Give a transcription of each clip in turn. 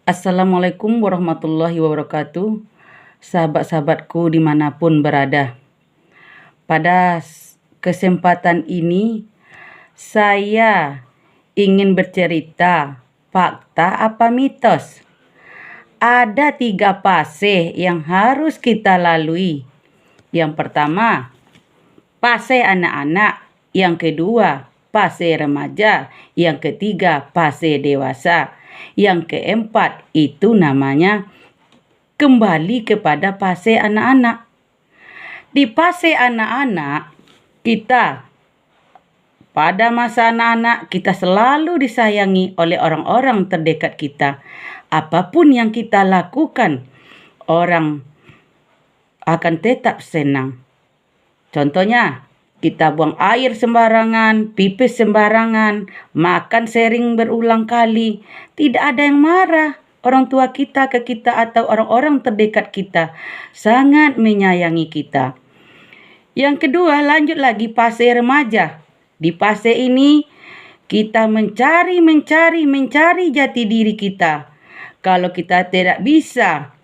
Assalamualaikum warahmatullahi wabarakatuh. Sahabat-sahabatku dimanapun berada. Pada kesempatan ini saya ingin bercerita fakta apa mitos. Ada 3 fase yang harus kita lalui. Yang pertama, fase anak-anak. Yang kedua, fase remaja. Yang ketiga, fase dewasa. Yang keempat, itu namanya kembali kepada fase anak-anak. Di fase anak-anak, pada masa anak-anak, kita selalu disayangi oleh orang-orang terdekat kita. Apapun yang kita lakukan, orang akan tetap senang. Contohnya, kita buang air sembarangan, pipis sembarangan, makan sering berulang kali. Tidak ada yang marah. Orang tua kita ke kita atau orang-orang terdekat kita sangat menyayangi kita. Yang kedua, lanjut lagi fase remaja. Di fase ini kita mencari jati diri kita. Kalau kita tidak bisa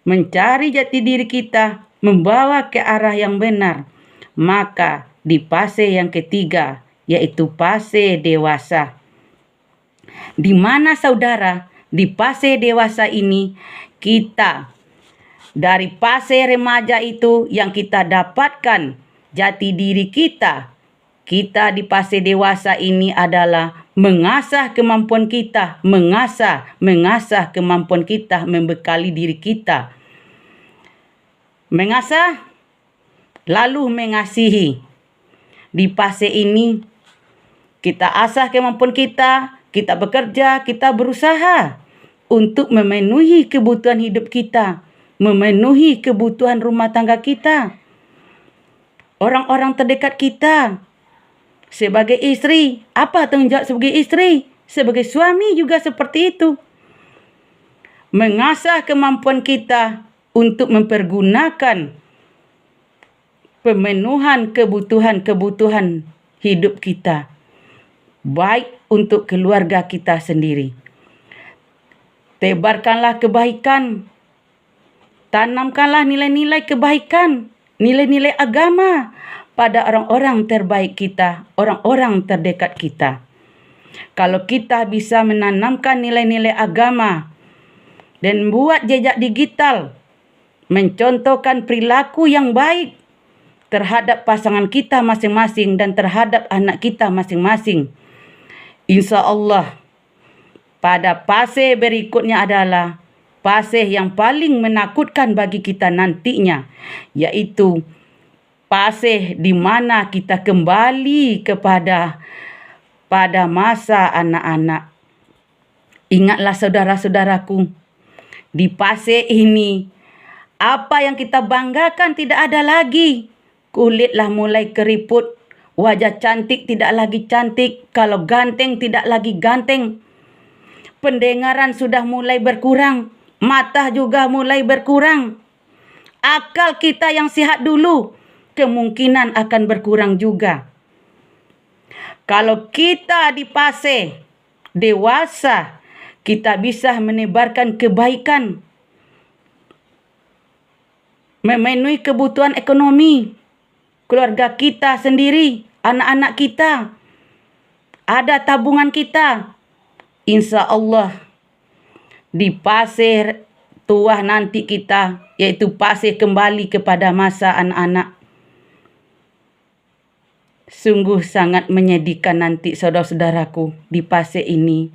mencari jati diri kita, membawa ke arah yang benar, maka di fase yang ketiga, yaitu fase dewasa. Di mana saudara, di fase dewasa ini kita dari fase remaja itu yang kita dapatkan jati diri kita. Kita di fase dewasa ini adalah mengasah kemampuan kita, mengasah kemampuan kita, membekali diri kita. Mengasah lalu mengasihi. Di fase ini kita asah kemampuan kita bekerja, kita berusaha untuk memenuhi kebutuhan hidup kita, memenuhi kebutuhan rumah tangga kita, orang-orang terdekat kita. Sebagai istri, apa tanggung jawab sebagai istri? Sebagai suami juga seperti itu. Mengasah kemampuan kita untuk mempergunakan pemenuhan kebutuhan hidup kita, baik untuk keluarga kita sendiri. Tebarkanlah kebaikan, tanamkanlah nilai-nilai kebaikan, nilai-nilai agama pada orang-orang terbaik kita, orang-orang terdekat kita. Kalau kita bisa menanamkan nilai-nilai agama dan buat jejak digital, mencontohkan perilaku yang baik terhadap pasangan kita masing-masing dan terhadap anak kita masing-masing, insya Allah pada fase berikutnya adalah fase yang paling menakutkan bagi kita nantinya, yaitu fase di mana kita kembali pada masa anak-anak. Ingatlah saudara-saudaraku, di fase ini apa yang kita banggakan tidak ada lagi. Kulitlah mulai keriput, wajah cantik tidak lagi cantik, kalau ganteng tidak lagi ganteng. Pendengaran sudah mulai berkurang, mata juga mulai berkurang. Akal kita yang sehat dulu kemungkinan akan berkurang juga. Kalau kita di fase dewasa, kita bisa menebarkan kebaikan, memenuhi kebutuhan ekonomi keluarga kita sendiri, anak-anak kita, ada tabungan kita. Insya Allah di fase tua nanti kita, yaitu fase kembali kepada masa anak-anak, sungguh sangat menyedihkan nanti saudara-saudaraku di fase ini.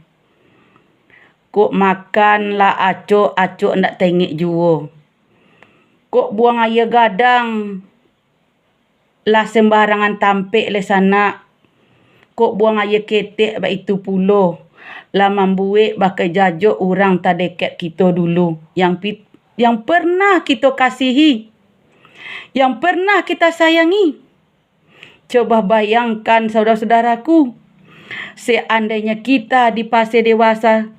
Kok makanlah acok ndak tengok juo. Kok buang air gadang lah sembarangan tampik le sana. Kok buang air ketek bak itu pulo. Lah membuat bakai jajuk orang terdekat kita dulu. Yang pernah kita kasihi. Yang pernah kita sayangi. Coba bayangkan saudara-saudaraku. Seandainya kita di fase dewasa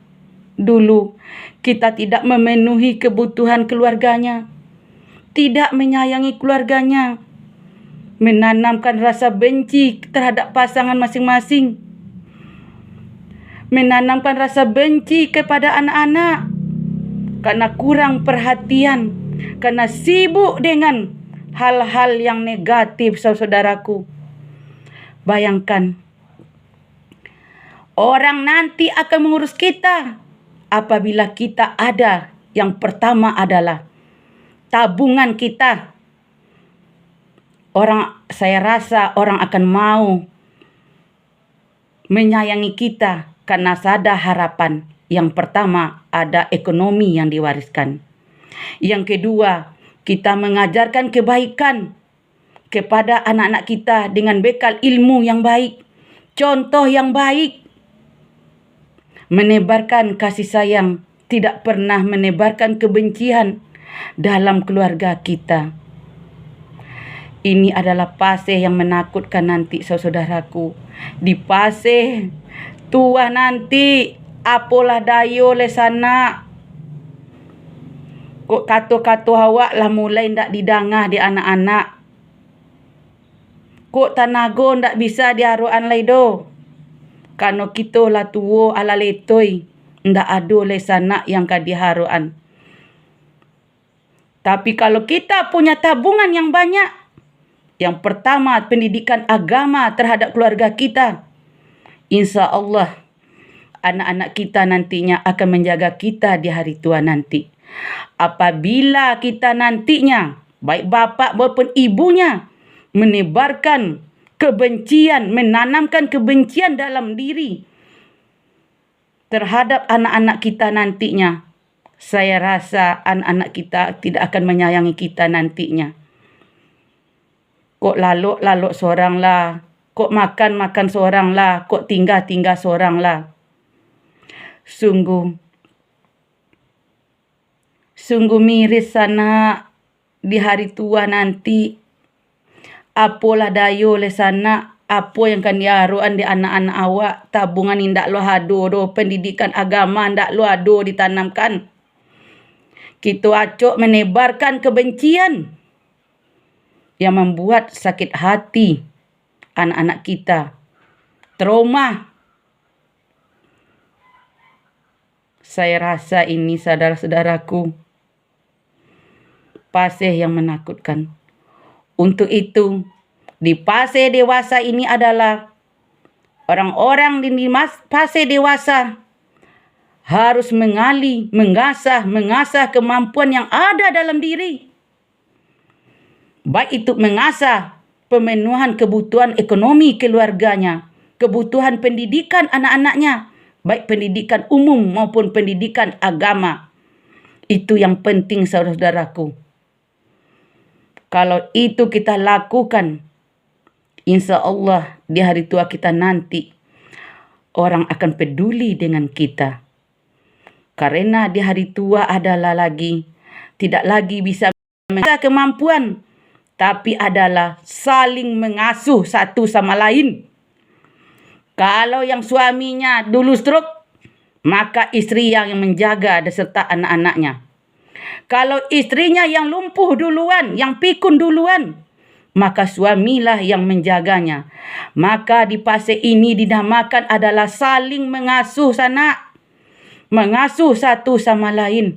dulu, kita tidak memenuhi kebutuhan keluarganya, tidak menyayangi keluarganya, menanamkan rasa benci terhadap pasangan masing-masing, menanamkan rasa benci kepada anak-anak, karena kurang perhatian, karena sibuk dengan hal-hal yang negatif, saudaraku. Bayangkan, orang nanti akan mengurus kita apabila kita ada. Yang pertama adalah tabungan kita. Saya rasa orang akan mau menyayangi kita karena ada harapan. Yang pertama, ada ekonomi yang diwariskan. Yang kedua, kita mengajarkan kebaikan kepada anak-anak kita dengan bekal ilmu yang baik, contoh yang baik, menebarkan kasih sayang, tidak pernah menebarkan kebencian dalam keluarga kita. Ini adalah fase yang menakutkan nanti, saudaraku. Di fase tua nanti, apalah dayo le sana. Kok kata-kata awak lah mulai ndak didangah di anak-anak. Kok tanago ndak bisa diaruan lay do. Kano kita lah tuwo ala letoy, ndak ado le sana yang kadiharuan. Tapi kalau kita punya tabungan yang banyak, yang pertama, pendidikan agama terhadap keluarga kita. Insya Allah, anak-anak kita nantinya akan menjaga kita di hari tua nanti. Apabila kita nantinya, baik bapak maupun ibunya, menebarkan kebencian, menanamkan kebencian dalam diri terhadap anak-anak kita nantinya, saya rasa anak-anak kita tidak akan menyayangi kita nantinya. Kok laluk seorang lah. Kok makan seorang lah. Kok tinggal seorang lah. Sungguh miris sana di hari tua nanti. Apalah dayo le sana. Apa yang kan diaruan di anak-anak awak. Tabungan indak lo hado do. Pendidikan agama indak lo hado ditanamkan. Kita acok menebarkan kebencian yang membuat sakit hati anak-anak kita, trauma. Saya rasa ini, saudara-saudaraku, fase yang menakutkan. Untuk itu, di fase dewasa ini adalah orang-orang di fase dewasa harus mengasah kemampuan yang ada dalam diri. Baik itu mengasah pemenuhan kebutuhan ekonomi keluarganya, kebutuhan pendidikan anak-anaknya, baik pendidikan umum maupun pendidikan agama. Itu yang penting, saudara-saudaraku. Kalau itu kita lakukan, insya Allah di hari tua kita nanti, orang akan peduli dengan kita. Karena di hari tua adalah tidak lagi bisa mengasah kemampuan, tapi adalah saling mengasuh satu sama lain. Kalau yang suaminya dulu stroke, maka istri yang menjaga beserta anak-anaknya. Kalau istrinya yang lumpuh duluan, yang pikun duluan, maka suamilah yang menjaganya. Maka di fase ini dinamakan adalah saling mengasuh sana. Mengasuh satu sama lain.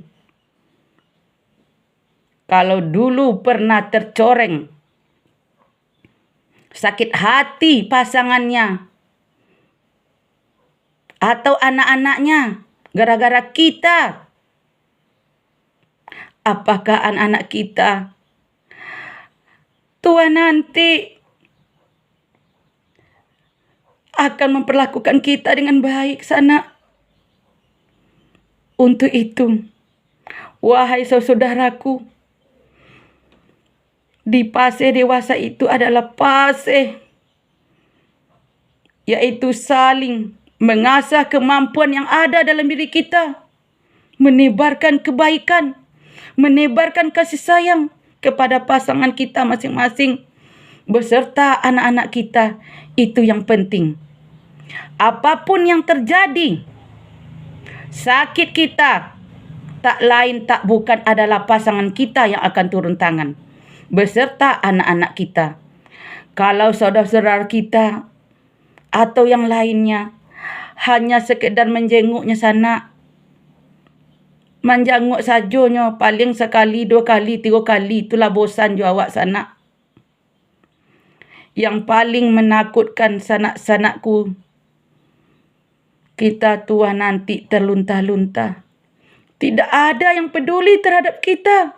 Kalau dulu pernah tercoreng, sakit hati pasangannya atau anak-anaknya gara-gara kita, apakah anak-anak kita tua nanti akan memperlakukan kita dengan baik sana? Untuk itu, wahai saudaraku, di fase dewasa itu adalah fase yaitu saling mengasah kemampuan yang ada dalam diri kita, menebarkan kebaikan, menebarkan kasih sayang kepada pasangan kita masing-masing beserta anak-anak kita. Itu yang penting. Apapun yang terjadi, sakit kita tak lain tak bukan adalah pasangan kita yang akan turun tangan beserta anak-anak kita. Kalau saudara-saudara kita atau yang lainnya hanya sekedar menjenguknya sana, Manjanguk sajonyo paling sekali, 2 kali, 3 kali. Itulah bosan jo awak sanak. Yang paling menakutkan sanak-sanakku, kita tua nanti terlunta-lunta. Tidak ada yang peduli terhadap kita.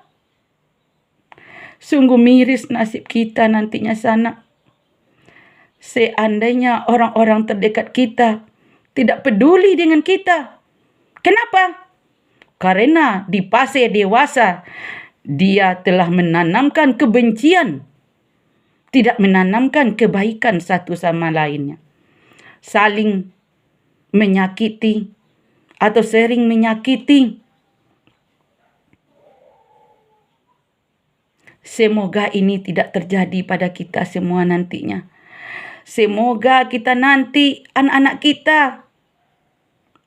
Sungguh miris nasib kita nantinya sanak. Seandainya orang-orang terdekat kita tidak peduli dengan kita. Kenapa? Karena di fase dewasa dia telah menanamkan kebencian, tidak menanamkan kebaikan satu sama lainnya. Saling menyakiti atau sering menyakiti. Semoga ini tidak terjadi pada kita semua nantinya. Semoga kita nanti, anak-anak kita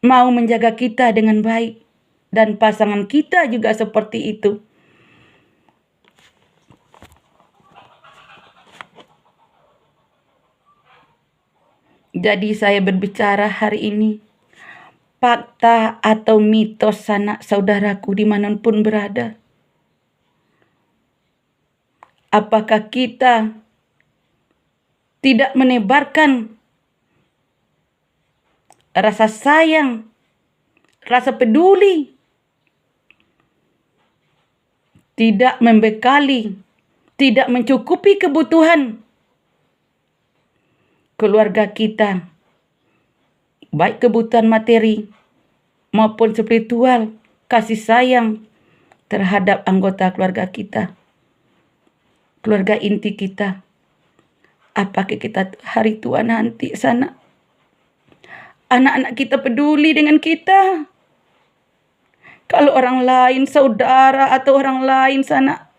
mau menjaga kita dengan baik. Dan pasangan kita juga seperti itu. Jadi saya berbicara hari ini, fakta atau mitos sanak saudaraku dimanapun berada. Apakah kita tidak menebarkan rasa sayang, rasa peduli, tidak membekali, tidak mencukupi kebutuhan keluarga kita, baik kebutuhan materi maupun spiritual, kasih sayang terhadap anggota keluarga kita, keluarga inti kita. Apakah kita hari tua nanti sana, anak-anak kita peduli dengan kita? Kalau orang lain, saudara atau orang lain sana,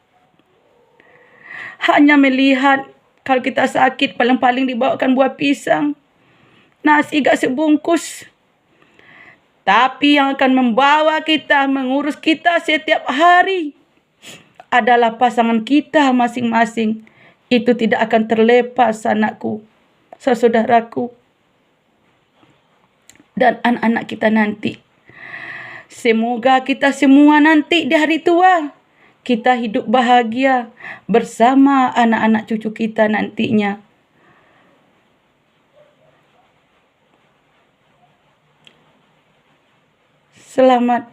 hanya melihat kalau kita sakit paling-paling dibawakan buah pisang, nasi gak sebungkus. Tapi yang akan membawa kita, mengurus kita setiap hari adalah pasangan kita masing-masing. Itu tidak akan terlepas anakku, saudaraku, dan anak-anak kita nanti. Semoga kita semua nanti di hari tua, kita hidup bahagia bersama anak-anak cucu kita nantinya. Selamat.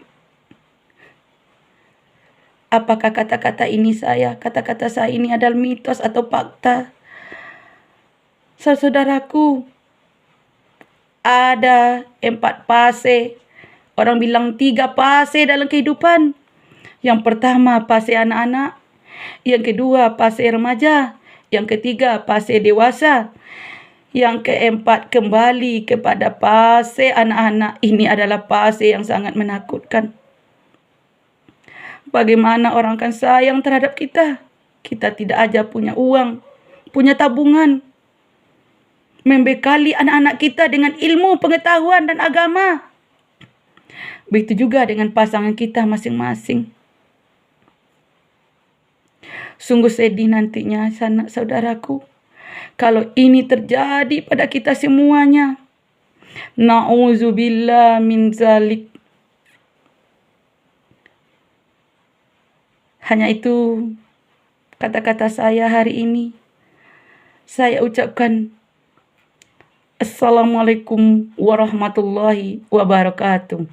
Apakah kata-kata saya ini adalah mitos atau fakta? Saudaraku, ada 4 fase. Orang bilang 3 fase dalam kehidupan. Yang pertama fase anak-anak, yang kedua fase remaja, yang ketiga fase dewasa, yang keempat kembali kepada fase anak-anak. Ini adalah fase yang sangat menakutkan. Bagaimana orang akan sayang terhadap kita? Kita tidak aja punya uang, punya tabungan, membekali anak-anak kita dengan ilmu, pengetahuan, dan agama. Begitu juga dengan pasangan kita masing-masing. Sungguh sedih nantinya sanak saudaraku, kalau ini terjadi pada kita semuanya. Na'udzubillah min zalik. Hanya itu kata-kata saya hari ini. Saya ucapkan Assalamualaikum warahmatullahi wabarakatuh.